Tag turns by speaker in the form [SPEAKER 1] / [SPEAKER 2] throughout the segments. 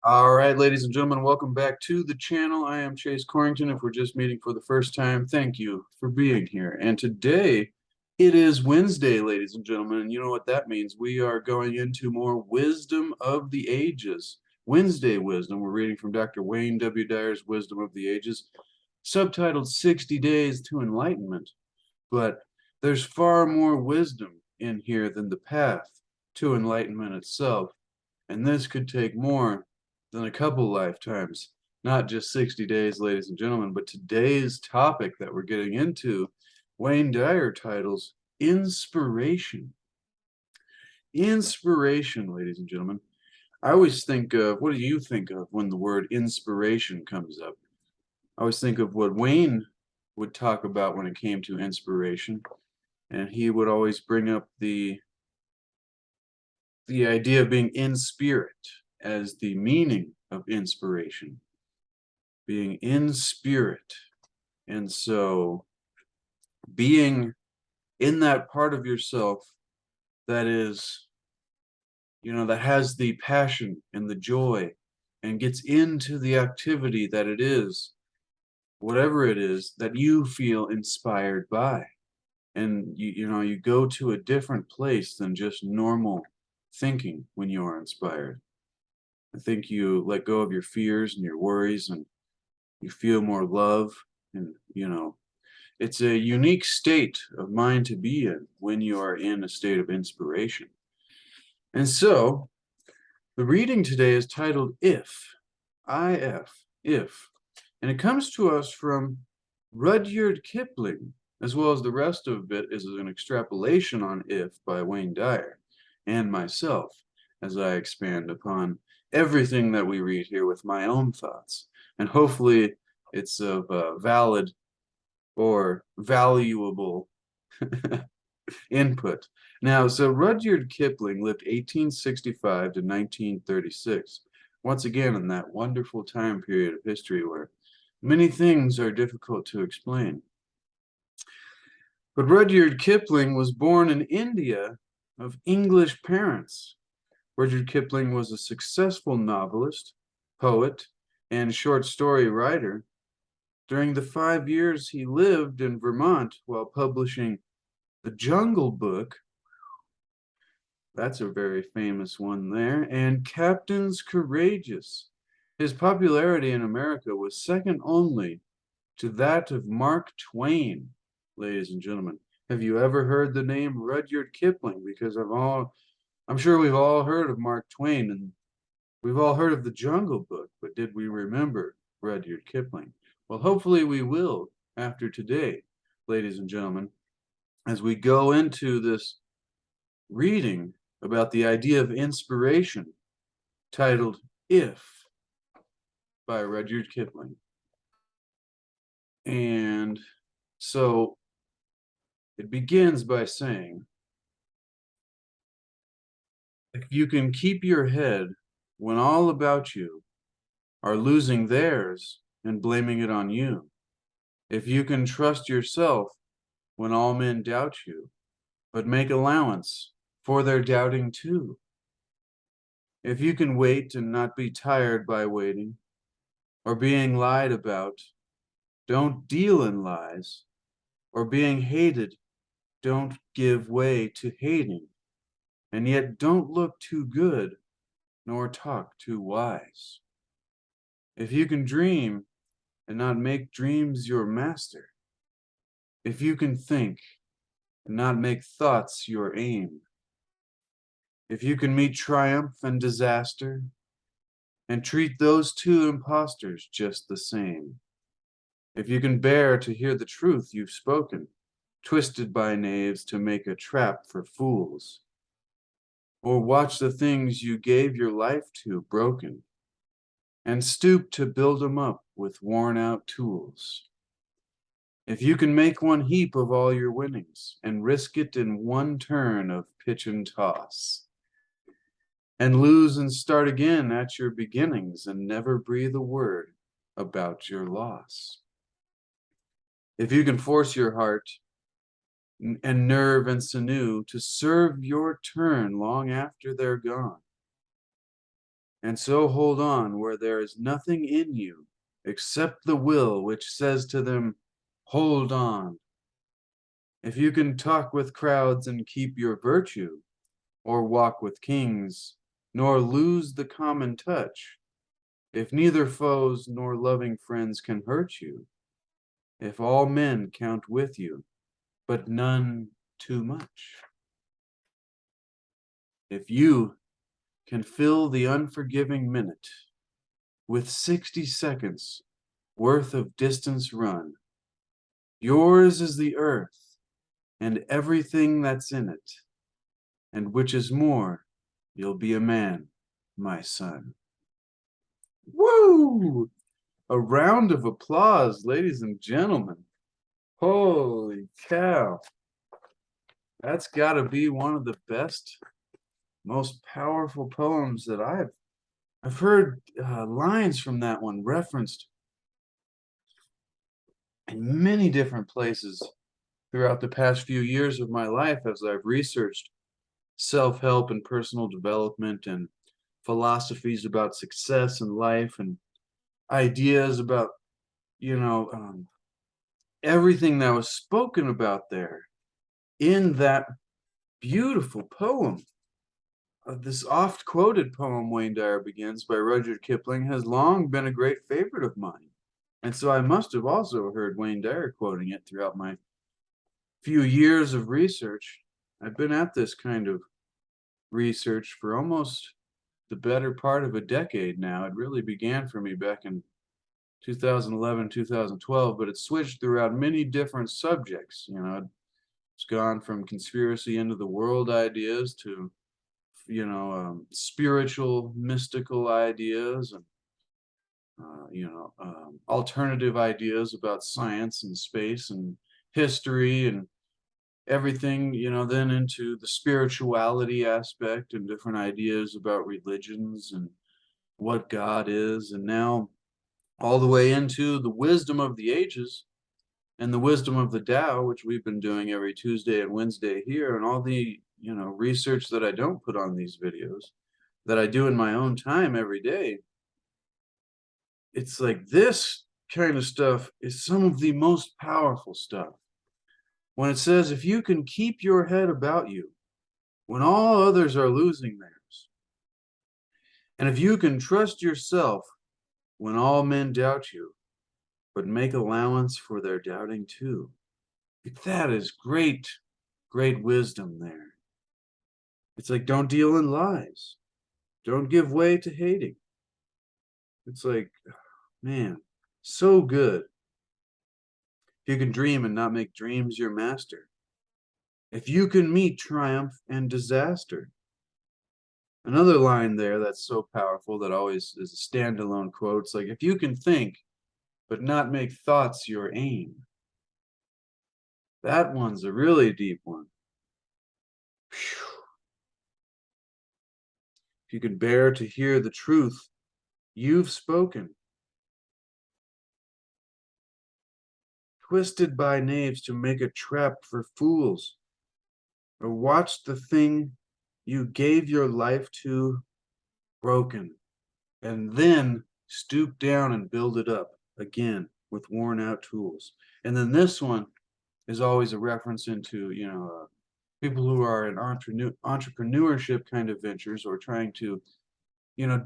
[SPEAKER 1] All right, ladies and gentlemen, welcome back to the channel. I am Chase Corrington. If we're just meeting for the first time, thank you for being here. And today it is Wednesday, ladies and gentlemen, and you know what that means. We are going into more wisdom of the ages. Wednesday wisdom. We're reading from Dr. Wayne W. Dyer's Wisdom of the Ages, subtitled 60 Days to Enlightenment. But there's far more wisdom in here than the path to enlightenment itself. And this could take more than a couple lifetimes, not just 60 days, ladies and gentlemen. But today's topic that we're getting into, Wayne Dyer titles Inspiration. Inspiration, ladies and gentlemen. I always think of, what do you think of when the word inspiration comes up? I always think of what Wayne would talk about when it came to inspiration. And he would always bring up the idea of being in spirit as the meaning of inspiration, being in spirit. And so being in that part of yourself that is, that has the passion and the joy and gets into the activity that it is, whatever it is that you feel inspired by. And you go to a different place than just normal thinking when you are inspired. I think you let go of your fears and your worries and you feel more love. And, it's a unique state of mind to be in when you are in a state of inspiration. And so the reading today is titled If, If. And it comes to us from Rudyard Kipling, as well as the rest of it is an extrapolation on If by Wayne Dyer and myself as I expand upon everything that we read here with my own thoughts. And hopefully it's of valid or valuable input. Now, so Rudyard Kipling lived 1865 to 1936. Once again, in that wonderful time period of history where many things are difficult to explain. But Rudyard Kipling was born in India of English parents. Rudyard Kipling was a successful novelist, poet, and short story writer. During the 5 years he lived in Vermont while publishing The Jungle Book, that's a very famous one there, and Captains Courageous. His popularity in America was second only to that of Mark Twain, ladies and gentlemen. Have you ever heard the name Rudyard Kipling? Because I'm sure we've all heard of Mark Twain and we've all heard of the Jungle Book, but did we remember Rudyard Kipling? Well, hopefully we will after today, ladies and gentlemen, as we go into this reading about the idea of inspiration titled If by Rudyard Kipling. And so it begins by saying, if you can keep your head when all about you are losing theirs and blaming it on you, if you can trust yourself when all men doubt you, but make allowance for their doubting too, if you can wait and not be tired by waiting or being lied about, don't deal in lies, or being hated, don't give way to hating, and yet don't look too good nor talk too wise. If you can dream and not make dreams your master, if you can think and not make thoughts your aim, if you can meet triumph and disaster and treat those two impostors just the same, if you can bear to hear the truth you've spoken, twisted by knaves to make a trap for fools, or watch the things you gave your life to broken, and stoop to build 'em up with worn-out tools. If you can make one heap of all your winnings and risk it in one turn of pitch and toss, and lose and start again at your beginnings and never breathe a word about your loss. If you can force your heart and nerve and sinew to serve your turn long after they're gone, And so hold on where there is nothing in you except the will which says to them, hold on. If you can talk with crowds and keep your virtue, or walk with kings, nor lose the common touch, if neither foes nor loving friends can hurt you, if all men count with you, but none too much, if you can fill the unforgiving minute with 60 seconds worth of distance run, yours is the earth and everything that's in it, and which is more, you'll be a man, my son. Woo! A round of applause, ladies and gentlemen. Holy cow. That's got to be one of the best, most powerful poems that I've heard lines from that one referenced in many different places throughout the past few years of my life as I've researched self-help and personal development and philosophies about success in life and ideas about, you know, everything that was spoken about there in that beautiful poem. This oft-quoted poem, Wayne Dyer Begins, by Rudyard Kipling, has long been a great favorite of mine. And so I must have also heard Wayne Dyer quoting it throughout my few years of research. I've been at this kind of research for almost the better part of a decade now. It really began for me back in 2011, 2012, but it switched throughout many different subjects. You know, it's gone from conspiracy into the world ideas to, spiritual, mystical ideas and, alternative ideas about science and space and history and everything, then into the spirituality aspect and different ideas about religions and what God is. And now all the way into the wisdom of the ages and the wisdom of the Tao, which we've been doing every Tuesday and Wednesday here, and all the, research that I don't put on these videos, that I do in my own time every day. It's like this kind of stuff is some of the most powerful stuff. When it says, if you can keep your head about you, when all others are losing theirs, and if you can trust yourself when all men doubt you, but make allowance for their doubting too. That is great, great wisdom there. It's like, don't deal in lies. Don't give way to hating. It's like, man, so good. If you can dream and not make dreams your master. If you can meet triumph and disaster. Another line there that's so powerful that always is a standalone quote. It's like, if you can think, but not make thoughts your aim. That one's a really deep one. Whew. If you can bear to hear the truth you've spoken, twisted by knaves to make a trap for fools, or watch the thing you gave your life to broken, and then stoop down and build it up again with worn out tools. And then this one is always a reference into, people who are in entrepreneurship kind of ventures or trying to,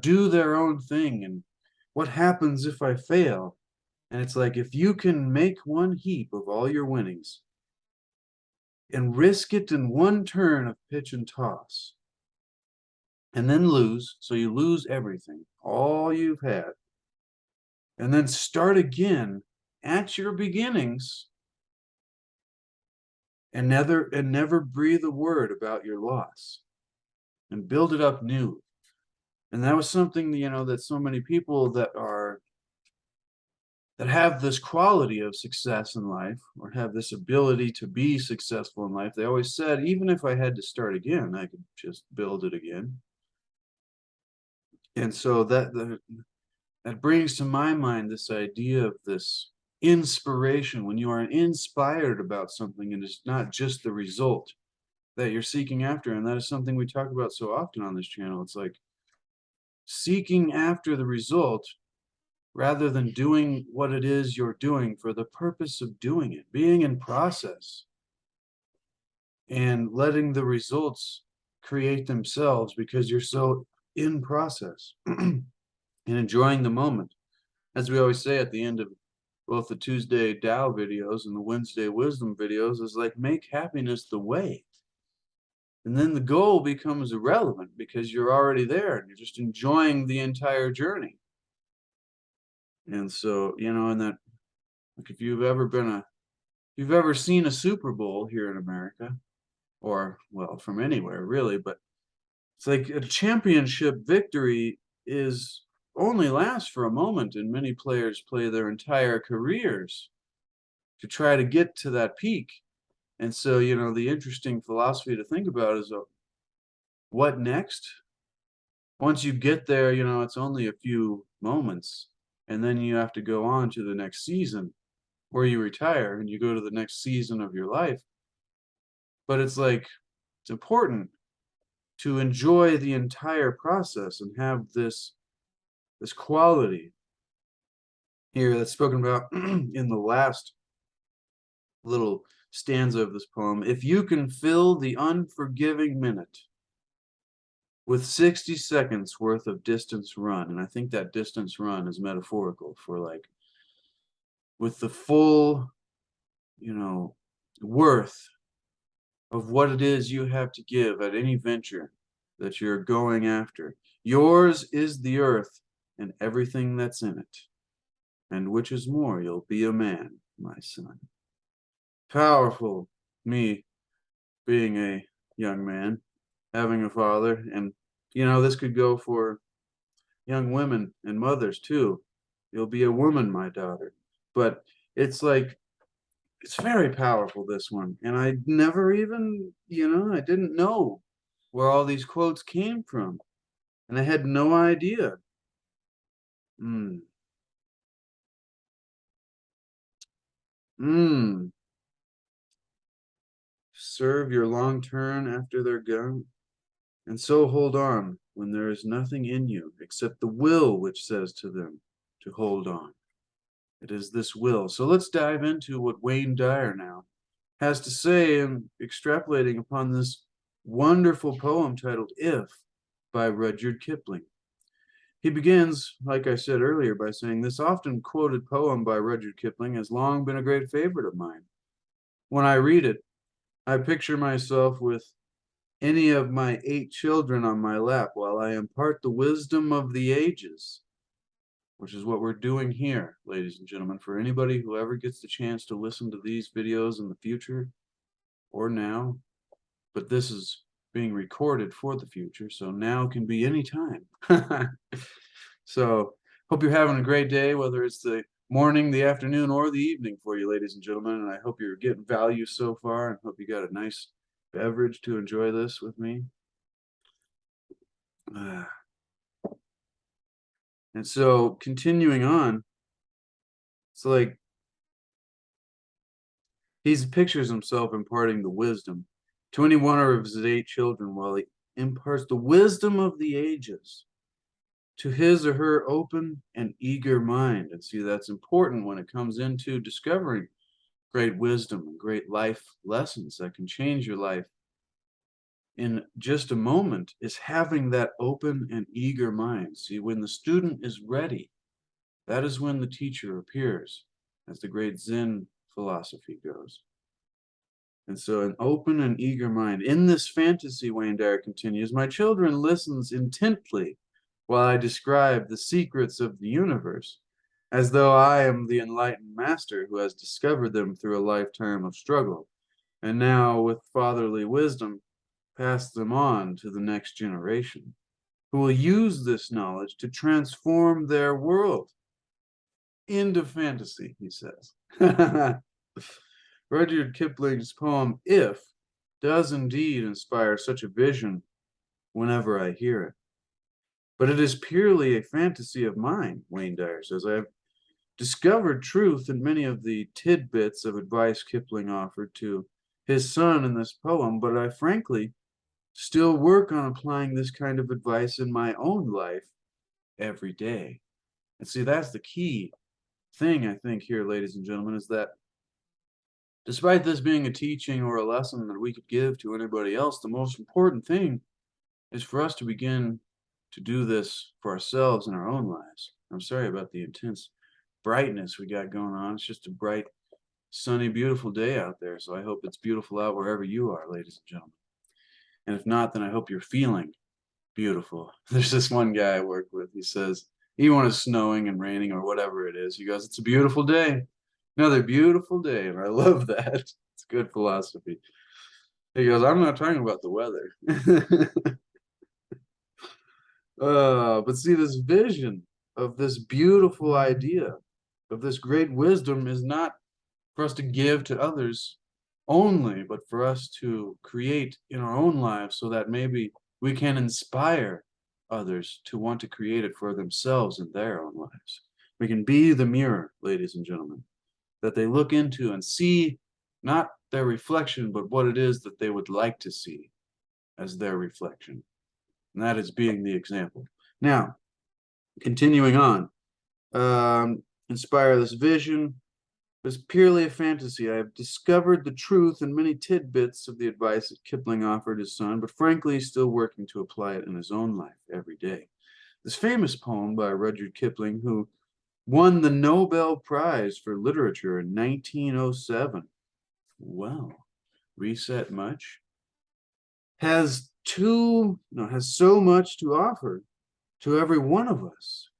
[SPEAKER 1] do their own thing. And what happens if I fail? And it's like, if you can make one heap of all your winnings and risk it in one turn of pitch and toss, and then lose, so you lose everything, all you've had, and then start again at your beginnings and never breathe a word about your loss and build it up new. And that was something, that so many people that have this quality of success in life or have this ability to be successful in life, they always said, even if I had to start again, I could just build it again. And so that brings to my mind this idea of this inspiration, when you are inspired about something and it's not just the result that you're seeking after. And that is something we talk about so often on this channel. It's like, seeking after the result rather than doing what it is you're doing for the purpose of doing it, being in process and letting the results create themselves because you're so in process and enjoying the moment. As we always say at the end of both the Tuesday Tao videos and the Wednesday Wisdom videos, is like, make happiness the way. And then the goal becomes irrelevant because you're already there and you're just enjoying the entire journey. And so, you know, and that, like, if you've ever seen a Super Bowl here in America, or well, from anywhere really, but it's like a championship victory is only lasts for a moment, and many players play their entire careers to try to get to that peak. And so, you know, the interesting philosophy to think about is what next? Once you get there, you know, it's only a few moments, and then you have to go on to the next season where you retire and you go to the next season of your life. But it's like, it's important to enjoy the entire process and have this quality here that's spoken about in the last little stanza of this poem. If you can fill the unforgiving minute with 60 seconds worth of distance run, and I think that distance run is metaphorical for, like, with the full, you know, worth of what it is you have to give at any venture that you're going after. Yours is the earth and everything that's in it. And which is more, you'll be a man, my son. Powerful, me being a young man, having a father, and, you know, this could go for young women and mothers too. You'll be a woman, my daughter. But it's like, it's very powerful, this one. And I never even, you know, I didn't know where all these quotes came from. And I had no idea. Mm. Mm. Serve your long turn after they're gone. And so hold on when there is nothing in you except the will which says to them to hold on. It is this will. So let's dive into what Wayne Dyer now has to say in extrapolating upon this wonderful poem titled If by Rudyard Kipling. He begins, like I said earlier, by saying, this often quoted poem by Rudyard Kipling has long been a great favorite of mine. When I read it, I picture myself with any of my 8 children on my lap while I impart the wisdom of the ages, which is what we're doing here, ladies and gentlemen. For anybody who ever gets the chance to listen to these videos in the future or now, but this is being recorded for the future, so now can be any time. So hope you're having a great day, whether it's the morning, the afternoon, or the evening for you, ladies and gentlemen. And I hope you're getting value so far, and hope you got a nice beverage to enjoy this with me. And so continuing on, it's like he pictures himself imparting the wisdom to any one of his 8 children while he imparts the wisdom of the ages to his or her open and eager mind. And see, that's important when it comes into discovering great wisdom and great life lessons that can change your life in just a moment, is having that open and eager mind. See, when the student is ready, that is when the teacher appears, as the great Zen philosophy goes. And so an open and eager mind. In this fantasy, Wayne Dyer continues, my children listens intently while I describe the secrets of the universe, as though I am the enlightened master who has discovered them through a lifetime of struggle, and now with fatherly wisdom pass them on to the next generation, who will use this knowledge to transform their world into fantasy, he says. Rudyard Kipling's poem, If, does indeed inspire such a vision whenever I hear it. But it is purely a fantasy of mine, Wayne Dyer says. I have discovered truth in many of the tidbits of advice Kipling offered to his son in this poem, but I frankly still work on applying this kind of advice in my own life every day. And see, that's the key thing, I think, here, ladies and gentlemen, is that despite this being a teaching or a lesson that we could give to anybody else, the most important thing is for us to begin to do this for ourselves in our own lives. I'm sorry about the intense brightness we got going on. It's just a bright, sunny, beautiful day out there. So I hope it's beautiful out wherever you are, ladies and gentlemen. And if not, then I hope you're feeling beautiful. There's this one guy I work with. He says, even when it's snowing and raining or whatever it is, he goes, "It's a beautiful day. Another beautiful day." And I love that. It's good philosophy. He goes, "I'm not talking about the weather." But see, this vision of this beautiful idea, of this great wisdom, is not for us to give to others only, but for us to create in our own lives so that maybe we can inspire others to want to create it for themselves in their own lives. We can be the mirror, ladies and gentlemen, that they look into and see not their reflection, but what it is that they would like to see as their reflection. And that is being the example. Now, continuing on, inspire this vision. It's purely a fantasy. I have discovered the truth in many tidbits of the advice that Kipling offered his son, but frankly, he's still working to apply it in his own life every day. This famous poem by Rudyard Kipling, who won the Nobel Prize for Literature in 1907. Well, reset much. Has so much to offer to every one of us.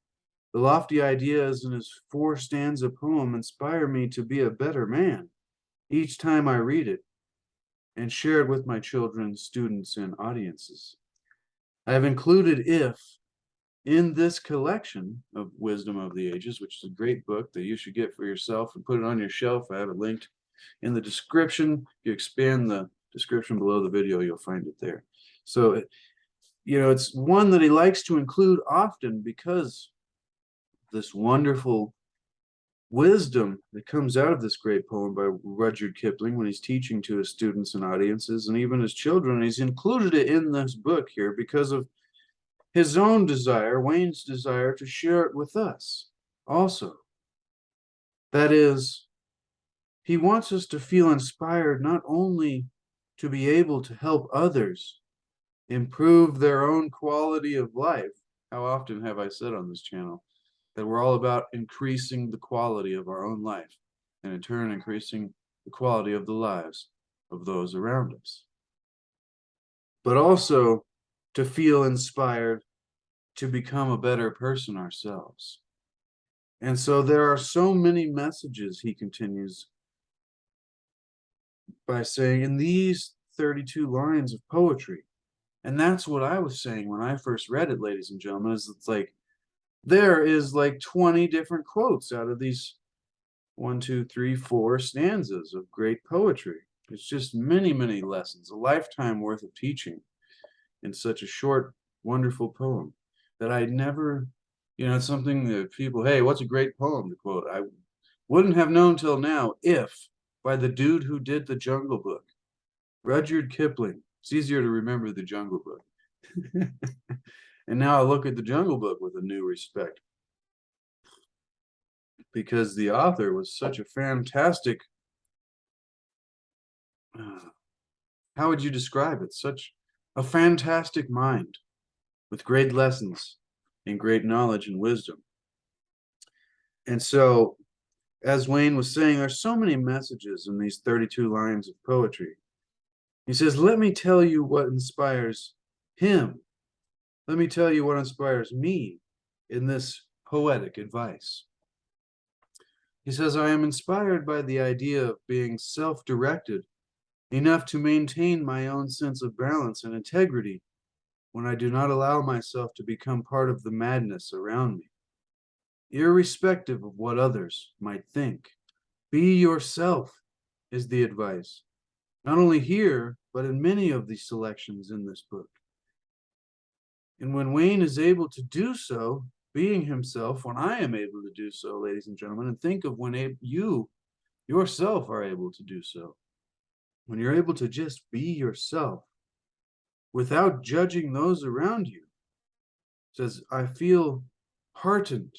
[SPEAKER 1] The lofty ideas in his four-stanza poem inspire me to be a better man each time I read it and share it with my children, students, and audiences. I have included "If" in this collection of Wisdom of the Ages, which is a great book that you should get for yourself and put it on your shelf. I have it linked in the description. If you expand the description below the video, you'll find it there. So, it's one that he likes to include often because this wonderful wisdom that comes out of this great poem by Rudyard Kipling when he's teaching to his students and audiences and even his children. He's included it in this book here because of his own desire, Wayne's desire, to share it with us also. That is, he wants us to feel inspired not only to be able to help others improve their own quality of life. How often have I said on this channel that we're all about increasing the quality of our own life and in turn increasing the quality of the lives of those around us. But also to feel inspired to become a better person ourselves. And so there are so many messages, he continues by saying, in these 32 lines of poetry. And that's what I was saying when I first read it, ladies and gentlemen, is it's like, there is like 20 different quotes out of these 1, 2, 3, 4 stanzas of great poetry. It's just many, many lessons, a lifetime worth of teaching in such a short, wonderful poem that I never, it's something that people, hey, what's a great poem to quote? I wouldn't have known till now if by the dude who did the Jungle Book, Rudyard Kipling. It's easier to remember the Jungle Book. And now I look at the Jungle Book with a new respect because the author was such a fantastic, how would you describe it? Such a fantastic mind with great lessons and great knowledge and wisdom. And so, as Wayne was saying, there's so many messages in these 32 lines of poetry. He says, let me tell you what inspires him. Let me tell you what inspires me in this poetic advice. He says, I am inspired by the idea of being self-directed enough to maintain my own sense of balance and integrity when I do not allow myself to become part of the madness around me. Irrespective of what others might think, be yourself is the advice, not only here, but in many of the selections in this book. And when Wayne is able to do so, being himself, when I am able to do so, ladies and gentlemen, and think of when you yourself are able to do so, when you're able to just be yourself without judging those around you, says, I feel heartened,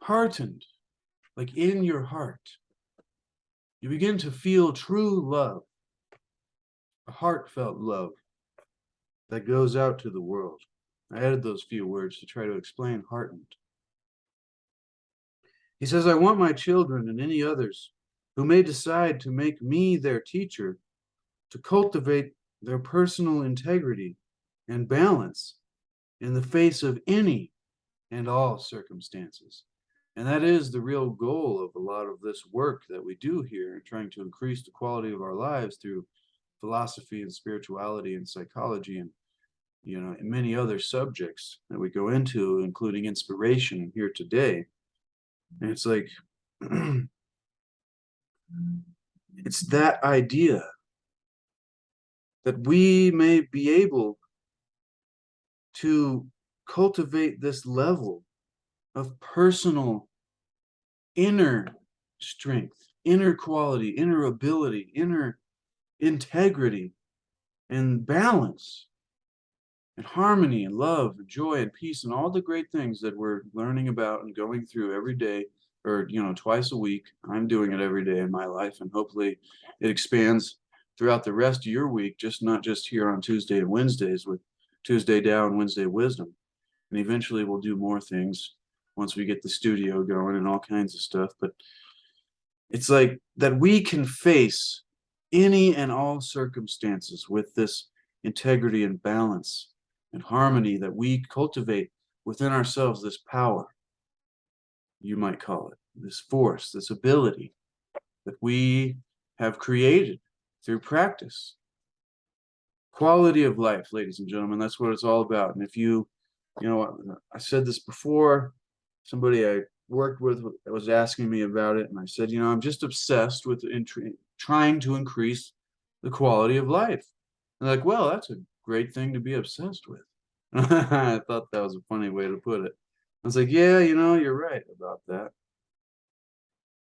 [SPEAKER 1] heartened, like in your heart. You begin to feel true love, a heartfelt love that goes out to the world. I added those few words to try to explain heartened. He says, I want my children and any others who may decide to make me their teacher to cultivate their personal integrity and balance in the face of any and all circumstances. And that is the real goal of a lot of this work that we do here, trying to increase the quality of our lives through philosophy and spirituality and psychology and and many other subjects that we go into, including inspiration here today. And it's like it's that idea that we may be able to cultivate this level of personal inner strength, inner quality, inner ability, inner integrity, and balance, and harmony, and love, and joy, and peace, and all the great things that we're learning about and going through every day, or twice a week. I'm doing it every day in my life, and hopefully it expands throughout the rest of your week, not just here on Tuesday and Wednesdays with Tuesday Down, Wednesday Wisdom. And eventually we'll do more things once we get the studio going and all kinds of stuff. But it's like that we can face any and all circumstances with this integrity and balance and harmony that we cultivate within ourselves, this power, you might call it, this force, this ability that we have created through practice. Quality of life, ladies and gentlemen, that's what it's all about. And if I said this before, somebody I worked with was asking me about it, and I said, I'm just obsessed with trying to increase the quality of life. And they're like, well, that's a great thing to be obsessed with. I thought that was a funny way to put it. I was like, yeah, you're right about that.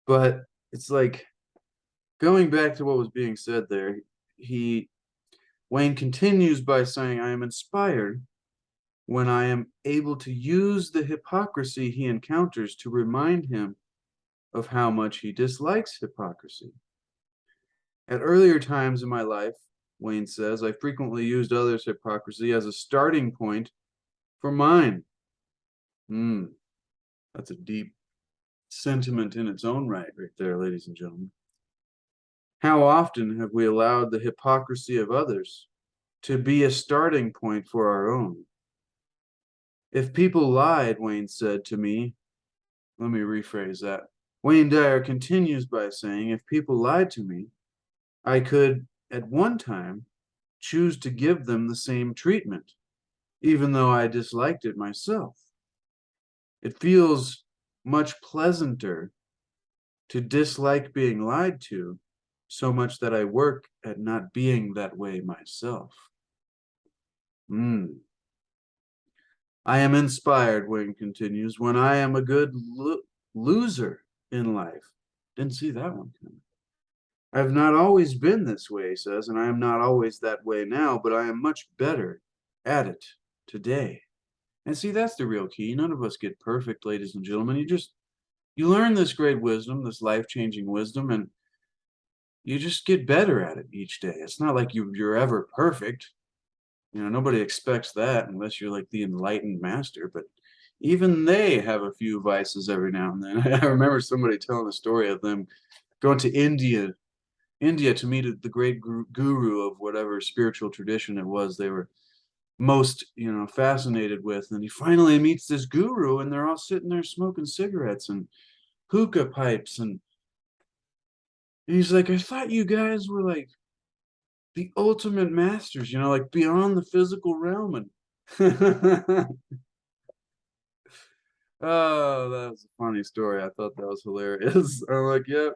[SPEAKER 1] But it's like, going back to what was being said there, Wayne continues by saying, I am inspired when I am able to use the hypocrisy he encounters to remind him of how much he dislikes hypocrisy. At earlier times in my life, Wayne says, I frequently used others' hypocrisy as a starting point for mine. That's a deep sentiment in its own right there, ladies and gentlemen. How often have we allowed the hypocrisy of others to be a starting point for our own? If people lied, Wayne said to me, let me rephrase that. Wayne Dyer continues by saying, if people lied to me, I could, at one time, choose to give them the same treatment, even though I disliked it myself. It feels much pleasanter to dislike being lied to, so much that I work at not being that way myself. I am inspired, Wayne continues, when I am a good loser in life. Didn't see that one coming. I have not always been this way, he says, and I am not always that way now, but I am much better at it today. And see, that's the real key. None of us get perfect, ladies and gentlemen. You learn this great wisdom, this life-changing wisdom, and you just get better at it each day. It's not like you're ever perfect. Nobody expects that unless you're like the enlightened master, but even they have a few vices every now and then. I remember somebody telling a story of them going to India to meet the great guru of whatever spiritual tradition it was they were most, fascinated with. And he finally meets this guru, and they're all sitting there smoking cigarettes and hookah pipes. And he's like, I thought you guys were like the ultimate masters, like beyond the physical realm. And oh, that was a funny story. I thought that was hilarious. I'm like, yep.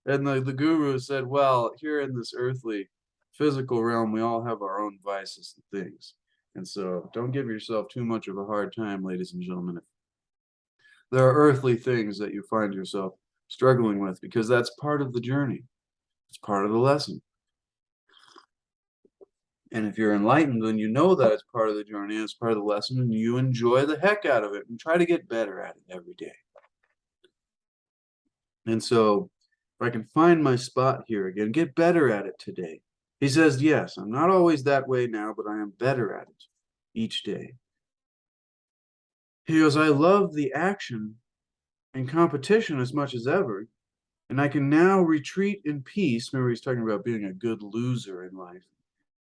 [SPEAKER 1] And the guru said, well, here in this earthly physical realm, we all have our own vices and things. And so don't give yourself too much of a hard time, ladies and gentlemen, if there are earthly things that you find yourself struggling with, because that's part of the journey. It's part of the lesson. And if you're enlightened, then you know that it's part of the journey, it's part of the lesson, and you enjoy the heck out of it and try to get better at it every day. And so if I can find my spot here again, get better at it today. He says, yes, I'm not always that way now, but I am better at it each day. He goes, I love the action and competition as much as ever, and I can now retreat in peace. Remember, he's talking about being a good loser in life.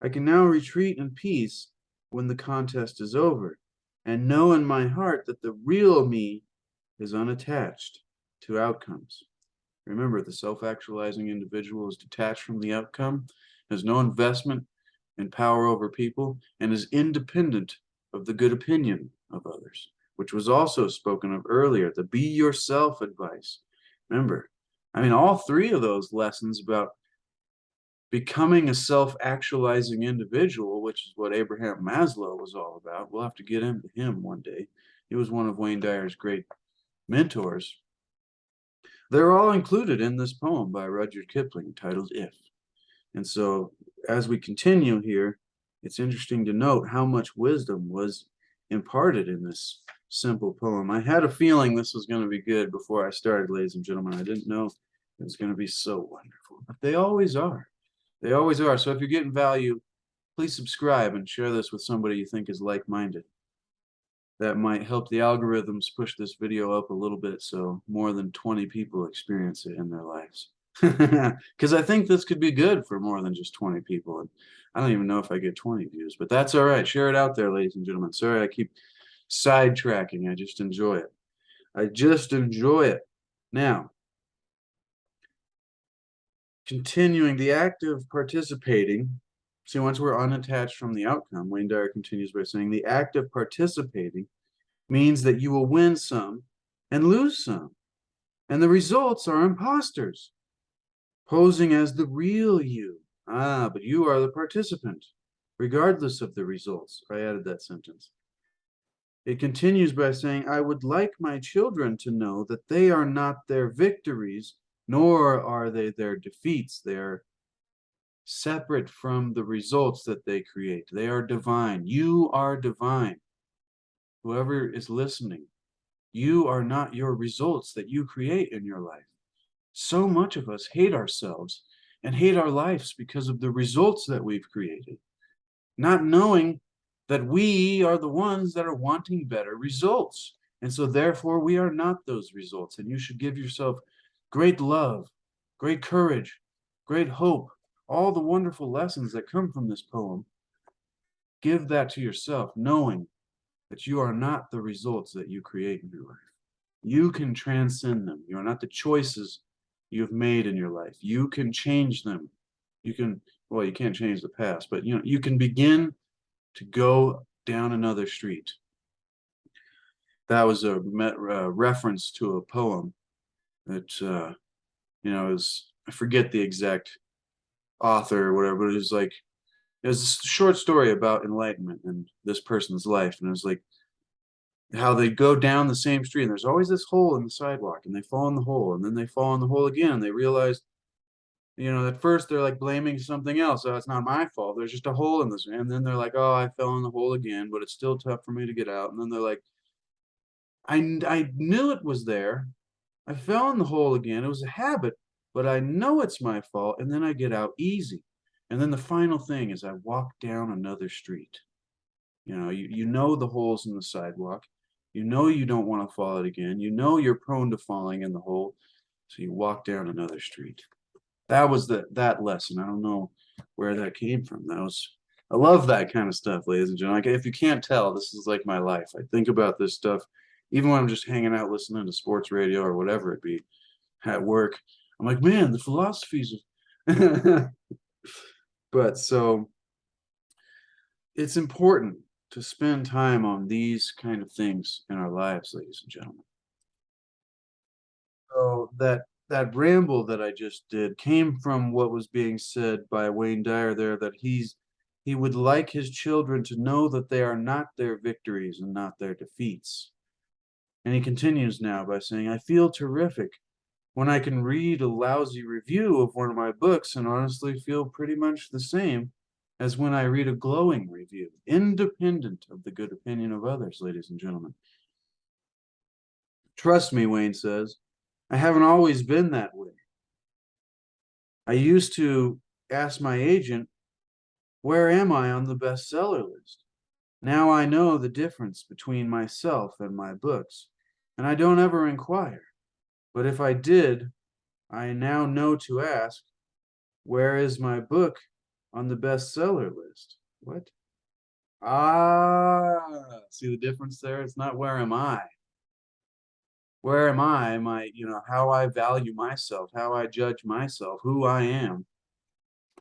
[SPEAKER 1] I can now retreat in peace when the contest is over, and know in my heart that the real me is unattached to outcomes. Remember, the self-actualizing individual is detached from the outcome, has no investment in power over people, and is independent of the good opinion of others, which was also spoken of earlier, the be yourself advice. Remember, I mean, all three of those lessons about becoming a self-actualizing individual, which is what Abraham Maslow was all about. We'll have to get into him one day. He was one of Wayne Dyer's great mentors. They're all included in this poem by Rudyard Kipling titled If. And so as we continue here, it's interesting to note how much wisdom was imparted in this simple poem. I had a feeling this was going to be good before I started, ladies and gentlemen. I didn't know it was going to be so wonderful, but they always are. They always are. So if you're getting value, please subscribe and share this with somebody you think is like-minded. That might help the algorithms push this video up a little bit so more than 20 people experience it in their lives. Because I think this could be good for more than just 20 people. And I don't even know if I get 20 views, but that's all right. Share it out there, ladies and gentlemen. Sorry, I keep sidetracking. I just enjoy it. I just enjoy it. Now, continuing the act of participating. See, once we're unattached from the outcome, Wayne Dyer continues by saying, the act of participating means that you will win some and lose some. And the results are imposters, posing as the real you. Ah, but you are the participant, regardless of the results. I added that sentence. It continues by saying, I would like my children to know that they are not their victories, nor are they their defeats. They are separate from the results that they create. They are divine. You are divine. Whoever is listening, you are not your results that you create in your life. So much of us hate ourselves and hate our lives because of the results that we've created, not knowing that we are the ones that are wanting better results. And so therefore we are not those results. And you should give yourself great love, great courage, great hope, all the wonderful lessons that come from this poem. Give that to yourself, knowing that you are not the results that you create in your life. You can transcend them. You are not the choices you've made in your life. You can change them. You can, well, you can't change the past, but you can begin to go down another street. That was a reference to a poem that, is, I forget the exact author or whatever, but it was like, it was a short story about enlightenment and this person's life. And it was like how they go down the same street and there's always this hole in the sidewalk and they fall in the hole and then they fall in the hole again. And they realize, at first they're like blaming something else. Oh, it's not my fault. There's just a hole in this. And then they're like, oh, I fell in the hole again, but it's still tough for me to get out. And then they're like, I knew it was there. I fell in the hole again. It was a habit, but I know it's my fault. And then I get out easy. And then the final thing is I walk down another street. You know the holes in the sidewalk. You know you don't want to fall it again. You know you're prone to falling in the hole. So you walk down another street. That was that lesson. I don't know where that came from. I love that kind of stuff, ladies and gentlemen. If you can't tell, this is like my life. I think about this stuff even when I'm just hanging out listening to sports radio or whatever it be at work. I'm like, man, the philosophies of but so it's important to spend time on these kind of things in our lives, ladies and gentlemen. So that ramble that I just did came from what was being said by Wayne Dyer there, that he would like his children to know that they are not their victories and not their defeats. And he continues now by saying, I feel terrific when I can read a lousy review of one of my books and honestly feel pretty much the same as when I read a glowing review, independent of the good opinion of others, ladies and gentlemen. Trust me, Wayne says, I haven't always been that way. I used to ask my agent, where am I on the bestseller list? Now I know the difference between myself and my books, and I don't ever inquire. But if I did, I now know to ask, where is my book on the bestseller list? What? Ah, see the difference there? It's not where am I? Where am I? How I value myself, how I judge myself, who I am.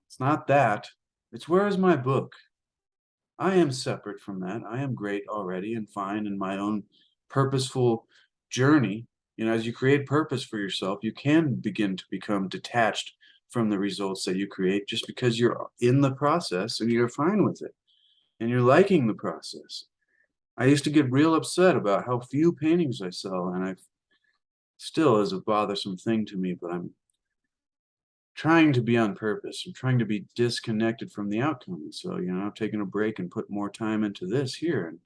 [SPEAKER 1] It's not that. It's where is my book? I am separate from that. I am great already and fine in my own purposeful journey. As you create purpose for yourself, you can begin to become detached from the results that you create just because you're in the process and you're fine with it and you're liking the process. I used to get real upset about how few paintings I sell, and I still is a bothersome thing to me, but I'm trying to be on purpose. I'm trying to be disconnected from the outcome. So, I've taken a break and put more time into this here and,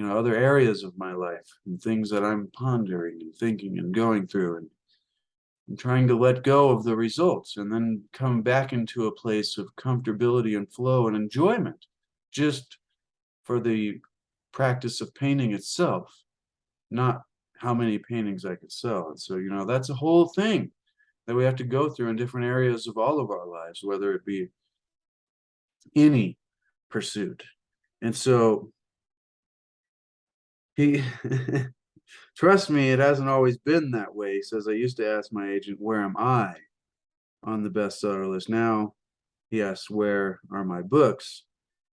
[SPEAKER 1] other areas of my life and things that I'm pondering and thinking and going through. And I'm trying to let go of the results and then come back into a place of comfortability and flow and enjoyment just for the practice of painting itself, not how many paintings I could sell. And so, that's a whole thing that we have to go through in different areas of all of our lives, whether it be any pursuit. And so he, trust me, it hasn't always been that way. He says, I used to ask my agent, where am I on the bestseller list? Now he asks, where are my books?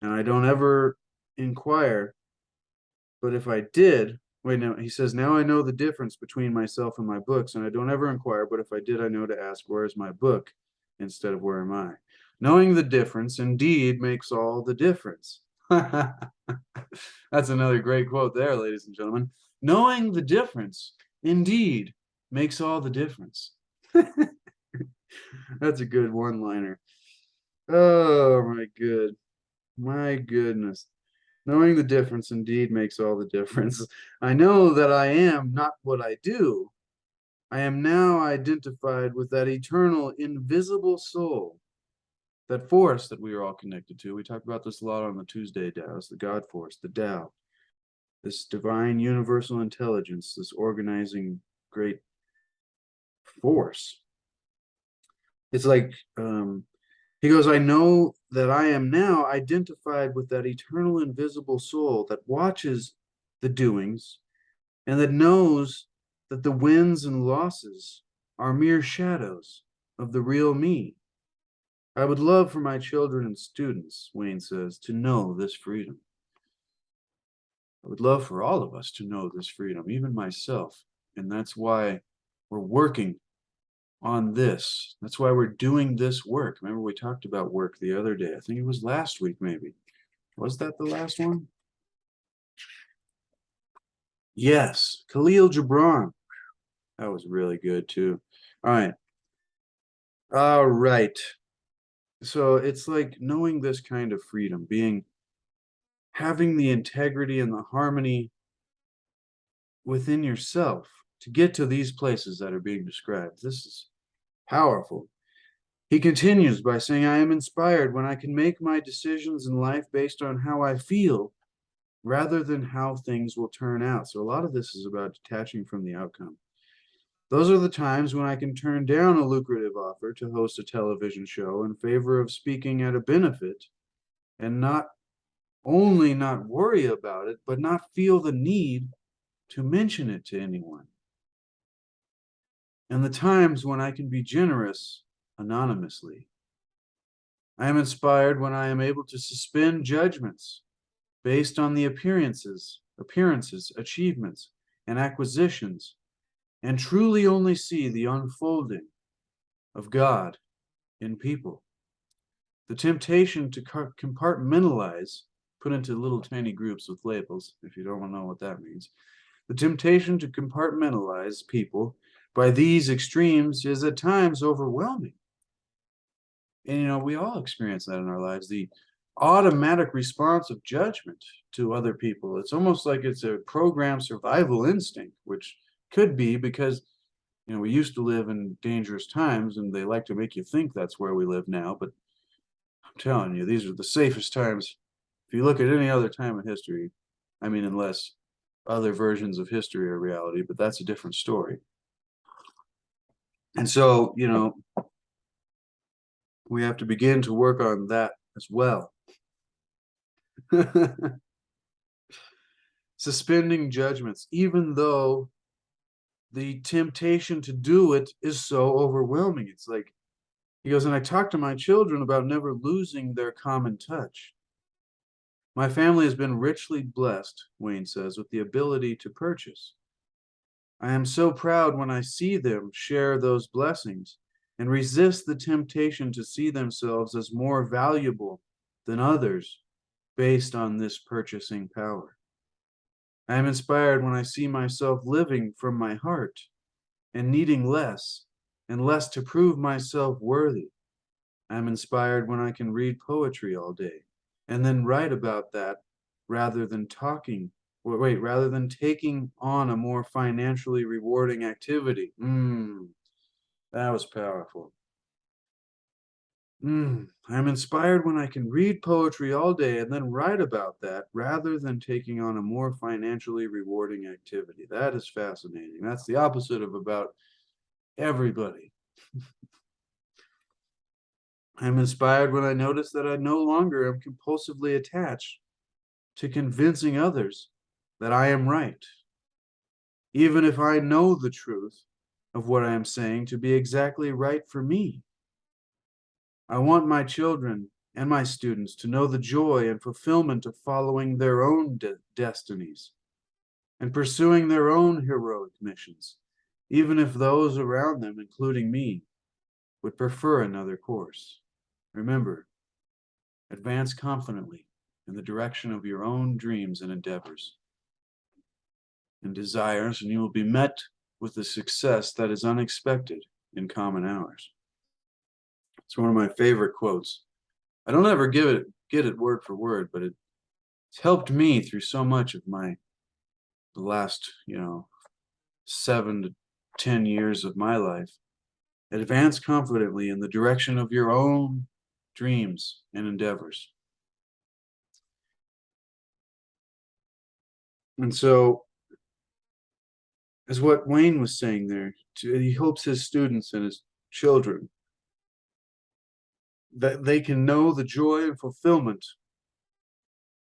[SPEAKER 1] And I don't ever inquire, but if I did, wait, no, he says, now I know the difference between myself and my books, and I don't ever inquire, but if I did, I know to ask, where is my book instead of where am I? Knowing the difference indeed makes all the difference. That's another great quote there, ladies and gentlemen. Knowing the difference indeed makes all the difference. That's a good one-liner. Oh my goodness. Knowing the difference indeed makes all the difference. I know that I am not what I do. I am now identified with that eternal, invisible soul, that force that we are all connected to. We talk about this a lot on the Tuesday Tao's, the God force, the Tao, this divine universal intelligence, this organizing great force. It's like, he goes, I know that I am now identified with that eternal invisible soul that watches the doings and that knows that the wins and losses are mere shadows of the real me. I would love for my children and students, Wayne says, to know this freedom. I would love for all of us to know this freedom, even myself. And that's why we're working on this. That's why we're doing this work. Remember, we talked about work the other day. I think it was last week, maybe. Was that the last one? Yes, Khalil Gibran. That was really good, too. All right. All right. So it's like knowing this kind of freedom, having the integrity and the harmony within yourself to get to these places that are being described. This is powerful. He continues by saying, I am inspired when I can make my decisions in life based on how I feel rather than how things will turn out. So a lot of this is about detaching from the outcome. Those are the times when I can turn down a lucrative offer to host a television show in favor of speaking at a benefit and not only not worry about it, but not feel the need to mention it to anyone. And the times when I can be generous anonymously. I am inspired when I am able to suspend judgments based on the appearances, achievements, and acquisitions, and truly only see the unfolding of God in people. The temptation to compartmentalize, put into little tiny groups with labels, if you don't know what that means. The temptation to compartmentalize people by these extremes is at times overwhelming. And we all experience that in our lives, the automatic response of judgment to other people. It's almost like it's a programmed survival instinct, which could be because, we used to live in dangerous times and they like to make you think that's where we live now. But I'm telling you, these are the safest times. If you look at any other time in history, I mean, unless other versions of history are reality, but that's a different story. And so, we have to begin to work on that as well. Suspending judgments, even though the temptation to do it is so overwhelming. It's like, he goes, and I talk to my children about never losing their common touch. My family has been richly blessed, Wayne says, with the ability to purchase. I am so proud when I see them share those blessings and resist the temptation to see themselves as more valuable than others based on this purchasing power. I am inspired when I see myself living from my heart and needing less and less to prove myself worthy. I am inspired when I can read poetry all day and then write about that rather than rather than taking on a more financially rewarding activity. That was powerful. I'm inspired when I can read poetry all day and then write about that rather than taking on a more financially rewarding activity. That is fascinating. That's the opposite of about everybody. I'm inspired when I notice that I no longer am compulsively attached to convincing others that I am right, even if I know the truth of what I am saying to be exactly right for me. I want my children and my students to know the joy and fulfillment of following their own destinies and pursuing their own heroic missions, even if those around them, including me, would prefer another course. Remember, advance confidently in the direction of your own dreams and endeavors and desires, and you will be met with a success that is unexpected in common hours. It's one of my favorite quotes. I don't ever get it word for word, but it's helped me through so much of the last, 7 to 10 years of my life. Advance confidently in the direction of your own dreams and endeavors. And so, as what Wayne was saying there, he hopes his students and his children that they can know the joy and fulfillment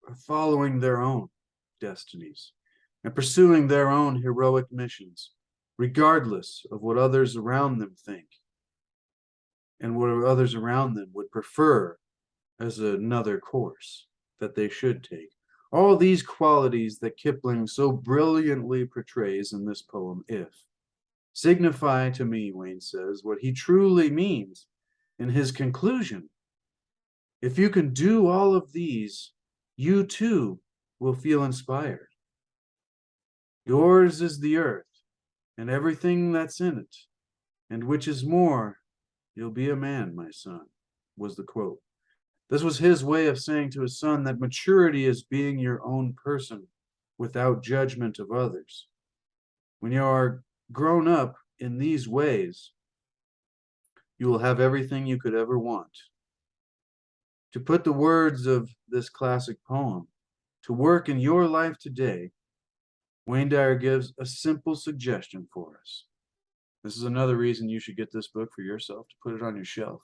[SPEAKER 1] of following their own destinies and pursuing their own heroic missions, regardless of what others around them think and what others around them would prefer as another course that they should take. All these qualities that Kipling so brilliantly portrays in this poem, If, signify to me, Wayne says, what he truly means in his conclusion. If you can do all of these, you too will feel inspired. Yours is the earth and everything that's in it, and which is more, you'll be a man, my son, was the quote. This was his way of saying to his son that maturity is being your own person without judgment of others. When you are grown up in these ways, you will have everything you could ever want. To put the words of this classic poem to work in your life today, Wayne Dyer gives a simple suggestion for us. This is another reason you should get this book for yourself, to put it on your shelf.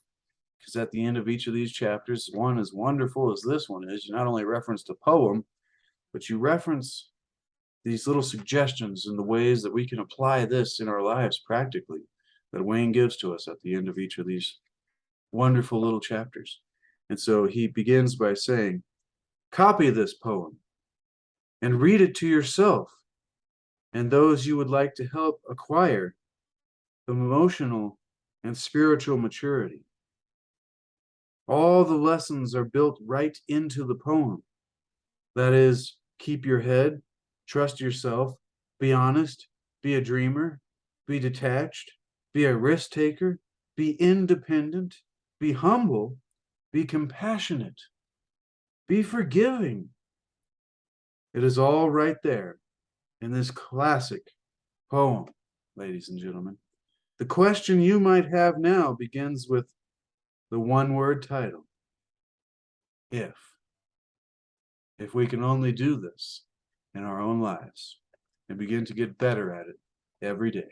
[SPEAKER 1] Because at the end of each of these chapters, one as wonderful as this one is, you not only reference the poem, but you reference these little suggestions and the ways that we can apply this in our lives practically that Wayne gives to us at the end of each of these wonderful little chapters. And so he begins by saying, copy this poem and read it to yourself and those you would like to help acquire emotional and spiritual maturity. All the lessons are built right into the poem. That is, keep your head, trust yourself, be honest, be a dreamer, be detached, be a risk taker, be independent, be humble, be compassionate, Be forgiving. It is all right there in this classic poem, ladies and gentlemen. The question you might have now begins with the one-word title, if. If we can only do this in our own lives and begin to get better at it every day.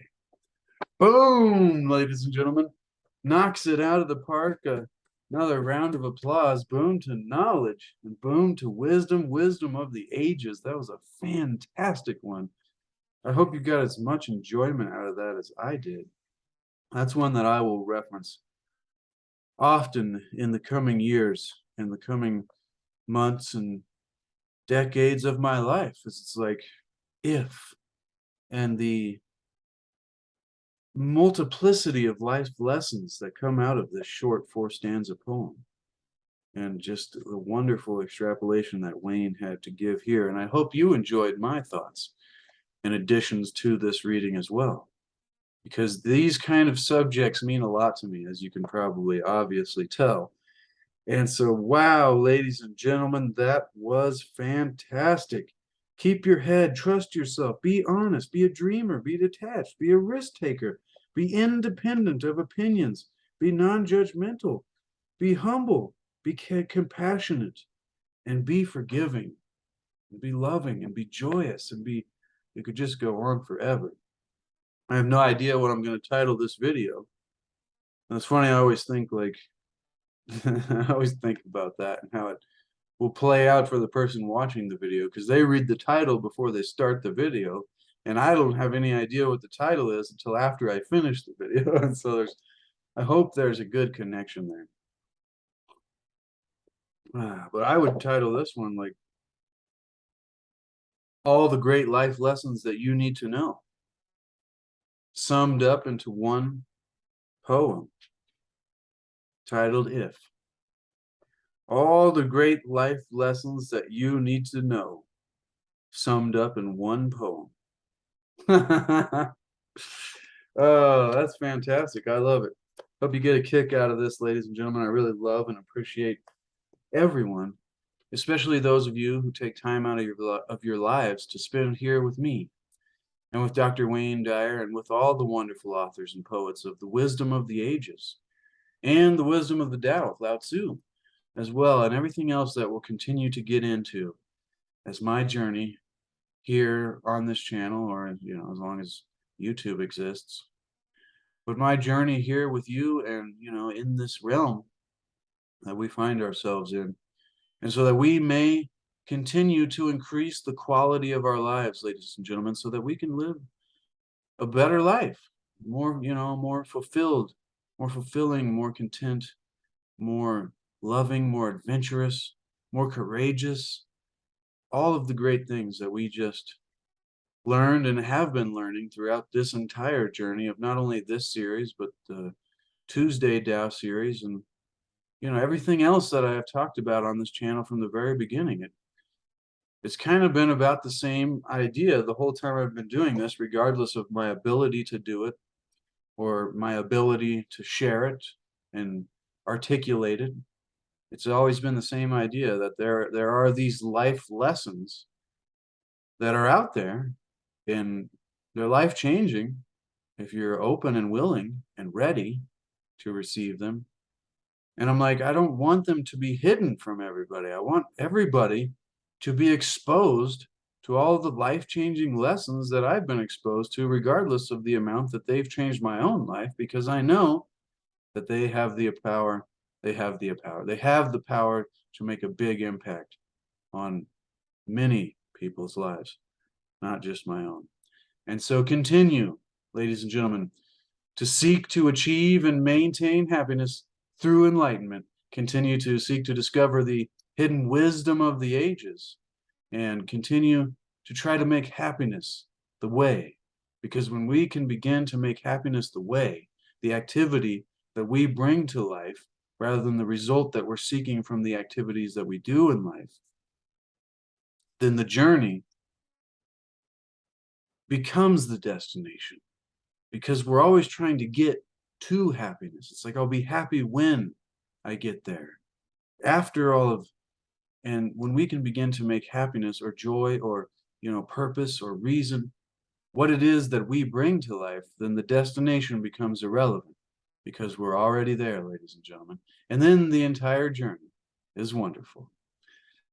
[SPEAKER 1] Boom, ladies and gentlemen. Knocks it out of the park. Another round of applause. Boom to knowledge and boom to wisdom, wisdom of the ages. That was a fantastic one. I hope you got as much enjoyment out of that as I did. That's one that I will reference often in the coming years, in the coming months and decades of my life. It's like, if, and the multiplicity of life lessons that come out of this short 4-stanza poem, and just the wonderful extrapolation that Wayne had to give here. And I hope you enjoyed my thoughts and additions to this reading as well, because these kind of subjects mean a lot to me, as you can probably obviously tell. And so, wow, ladies and gentlemen, that was fantastic. Keep your head, trust yourself, be honest, be a dreamer, be detached, be a risk taker, be independent of opinions, be non-judgmental, be humble, be compassionate, and be forgiving, and be loving, and be joyous, and be, you could just go on forever. I have no idea what I'm going to title this video. And it's funny, I always think like, I always think about that and how it will play out for the person watching the video, because they read the title before they start the video, and I don't have any idea what the title is until after I finish the video. And so I hope there's a good connection there. But I would title this one like, all the great life lessons that you need to know, summed up into one poem titled If. All the great life lessons that you need to know, summed up in one poem. Oh, that's fantastic. I love it. Hope you get a kick out of this, ladies and gentlemen. I really love and appreciate everyone, especially those of you who take time out of your lives to spend here with me and with Dr. Wayne Dyer and with all the wonderful authors and poets of the wisdom of the ages and the wisdom of the Tao, Lao Tzu, as well, and everything else that we'll continue to get into as my journey here on this channel, or, you know, as long as YouTube exists. But my journey here with you and, you know, in this realm that we find ourselves in, and so that we may continue to increase the quality of our lives, ladies and gentlemen, so that we can live a better life, more, you know, more fulfilled, more fulfilling, more content, more loving, more adventurous, more courageous, all of the great things that we just learned and have been learning throughout this entire journey of not only this series, but the Tuesday Tao series, and, you know, everything else that I have talked about on this channel from the very beginning. It's kind of been about the same idea the whole time I've been doing this, regardless of my ability to do it or my ability to share it and articulate it. It's always been the same idea that there are these life lessons that are out there, and they're life-changing if you're open and willing and ready to receive them. And I'm like, I don't want them to be hidden from everybody. I want everybody to be exposed to all the life-changing lessons that I've been exposed to, regardless of the amount that they've changed my own life, because I know that they have the power. They have the power. They have the power to make a big impact on many people's lives, not just my own. And so continue, ladies and gentlemen, to seek to achieve and maintain happiness through enlightenment. Continue to seek to discover the hidden wisdom of the ages, and continue to try to make happiness the way. Because when we can begin to make happiness the way, the activity that we bring to life, rather than the result that we're seeking from the activities that we do in life, then the journey becomes the destination, because we're always trying to get to happiness. It's like, I'll be happy when I get there. After all of And when we can begin to make happiness or joy or, purpose or reason what it is that we bring to life, then the destination becomes irrelevant because we're already there, ladies and gentlemen. And then the entire journey is wonderful.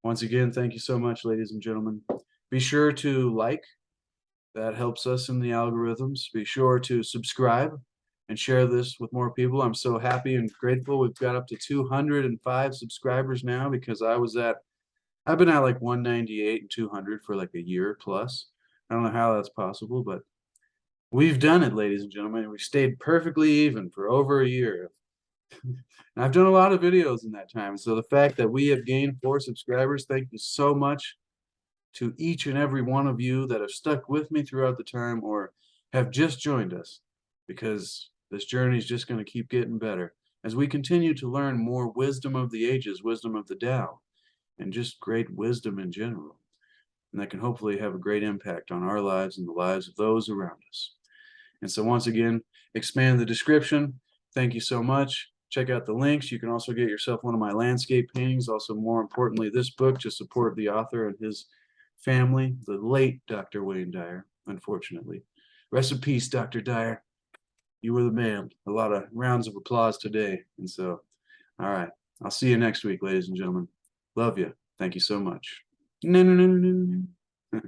[SPEAKER 1] Once again, thank you so much, ladies and gentlemen. Be sure to like, that helps us in the algorithms. Be sure to subscribe and share this with more people. I'm so happy and grateful. We've got up to 205 subscribers now because I've been at like 198 and 200 for like a year plus. I don't know how that's possible, but we've done it, ladies and gentlemen. We stayed perfectly even for over a year. And I've done a lot of videos in that time. So the fact that we have gained 4 subscribers, thank you so much to each and every one of you that have stuck with me throughout the time or have just joined us, because this journey is just going to keep getting better as we continue to learn more wisdom of the ages, wisdom of the Tao, and just great wisdom in general. And that can hopefully have a great impact on our lives and the lives of those around us. And so once again, expand the description. Thank you so much. Check out the links. You can also get yourself one of my landscape paintings. Also, more importantly, this book to support the author and his family, the late Dr. Wayne Dyer, unfortunately. Rest in peace, Dr. Dyer. You were the man. A lot of rounds of applause today. And so, all right. I'll see you next week, ladies and gentlemen. Love you. Thank you so much. No, no, no, no, no.